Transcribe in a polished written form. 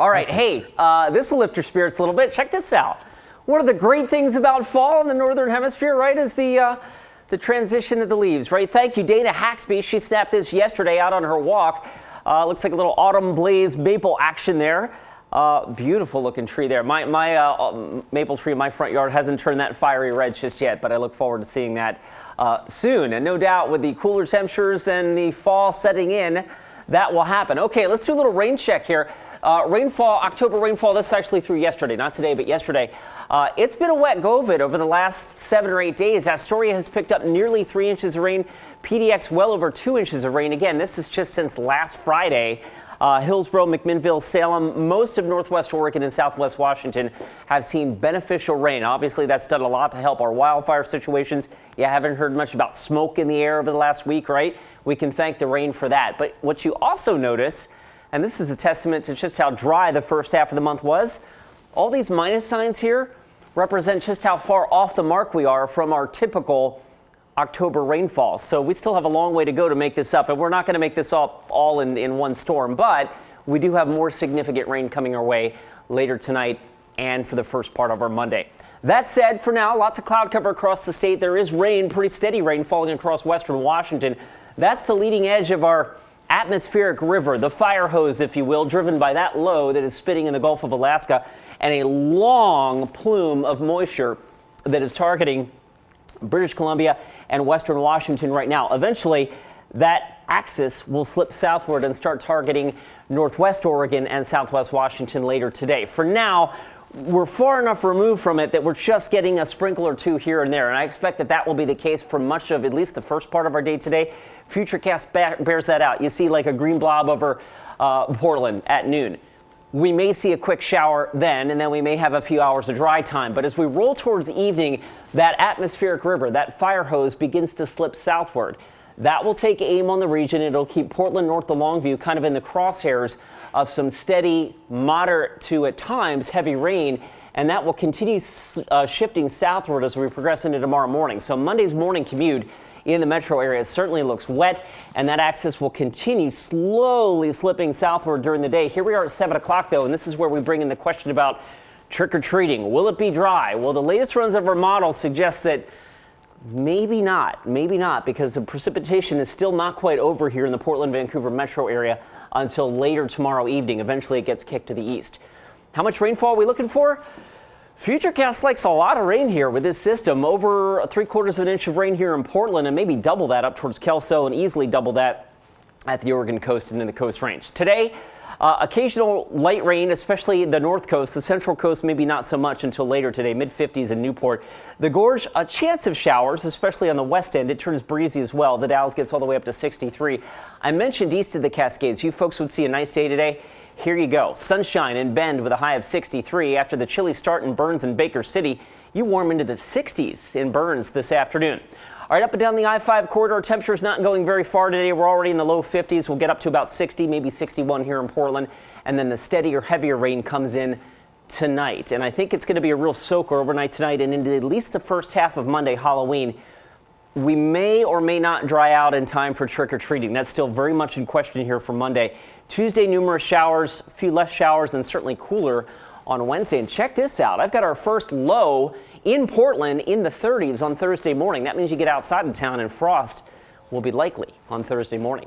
All right, hey, this will lift your spirits a little bit. Check this out. One of the great things about fall in the Northern Hemisphere, right, is the transition of the leaves, right? Thank you, Dana Haxby. She snapped this yesterday out on her walk. Looks like a little autumn blaze maple action there. Beautiful looking tree there. My maple tree in my front yard hasn't turned that fiery red just yet, but I look forward to seeing that soon. And no doubt with the cooler temperatures and the fall setting in, that will happen. Okay, let's do a little rain check here. Rainfall, October rainfall, this is actually through yesterday, not today, but yesterday. It's been a wet go of it over the last 7 or 8 days. Astoria has picked up nearly 3 inches of rain. PDX well over 2 inches of rain. Again, this is just since last Friday. Hillsborough, McMinnville, Salem, most of Northwest Oregon and Southwest Washington have seen beneficial rain. Obviously, that's done a lot to help our wildfire situations. You haven't heard much about smoke in the air over the last week, right? We can thank the rain for that. But what you also notice, and this is a testament to just how dry the first half of the month was, all these minus signs here represent just how far off the mark we are from our typical October rainfall. So we still have a long way to go to make this up, and we're not going to make this up all in one storm, but we do have more significant rain coming our way later tonight and for the first part of our Monday. That said, for now, lots of cloud cover across the state. There is rain, pretty steady rain falling across western Washington. That's the leading edge of our atmospheric river, the fire hose, if you will, driven by that low that is spitting in the Gulf of Alaska, and a long plume of moisture that is targeting British Columbia and western Washington right now. Eventually, that axis will slip southward and start targeting northwest Oregon and southwest Washington later today. For now, we're far enough removed from it that we're just getting a sprinkle or two here and there, and I expect that that will be the case for much of at least the first part of our day today. Futurecast bears that out. You see like a green blob over Portland at noon. We may see a quick shower then, and then we may have a few hours of dry time. But as we roll towards evening, that atmospheric river, that fire hose, begins to slip southward. That will take aim on the region. It'll keep Portland north to Longview kind of in the crosshairs of some steady, moderate to at times heavy rain, and that will continue shifting southward as we progress into tomorrow morning. So Monday's morning commute in the metro area certainly looks wet, and that axis will continue slowly slipping southward during the day. Here we are at 7 o'clock, though, and this is where we bring in the question about trick-or-treating. Will it be dry? Well, the latest runs of our model suggest that maybe not, because the precipitation is still not quite over here in the Portland-Vancouver metro area until later tomorrow evening. Eventually, it gets kicked to the east. How much rainfall are we looking for? Futurecast likes a lot of rain here with this system. Over 3/4 of an inch of rain here in Portland, and maybe double that up towards Kelso, and easily double that at the Oregon coast and in the Coast Range. Today, occasional light rain, especially the north coast. The central coast, maybe not so much until later today, mid-50s in Newport. The Gorge, a chance of showers, especially on the west end. It turns breezy as well. The Dalles gets all the way up to 63. I mentioned east of the Cascades. You folks would see a nice day today. Here you go. Sunshine in Bend with a high of 63. After the chilly start in Burns and Baker City, you warm into the 60s in Burns this afternoon. All right, up and down the I-5 corridor, temperatures not going very far today. We're already in the low 50s. We'll get up to about 60, maybe 61 here in Portland. And then the steadier, heavier rain comes in tonight. And I think it's going to be a real soaker overnight tonight and into at least the first half of Monday, Halloween. We may or may not dry out in time for trick-or-treating. That's still very much in question here for Monday. Tuesday, numerous showers, a few less showers, and certainly cooler on Wednesday. And check this out. I've got our first low in Portland in the 30s on Thursday morning. That means you get outside of town and frost will be likely on Thursday morning.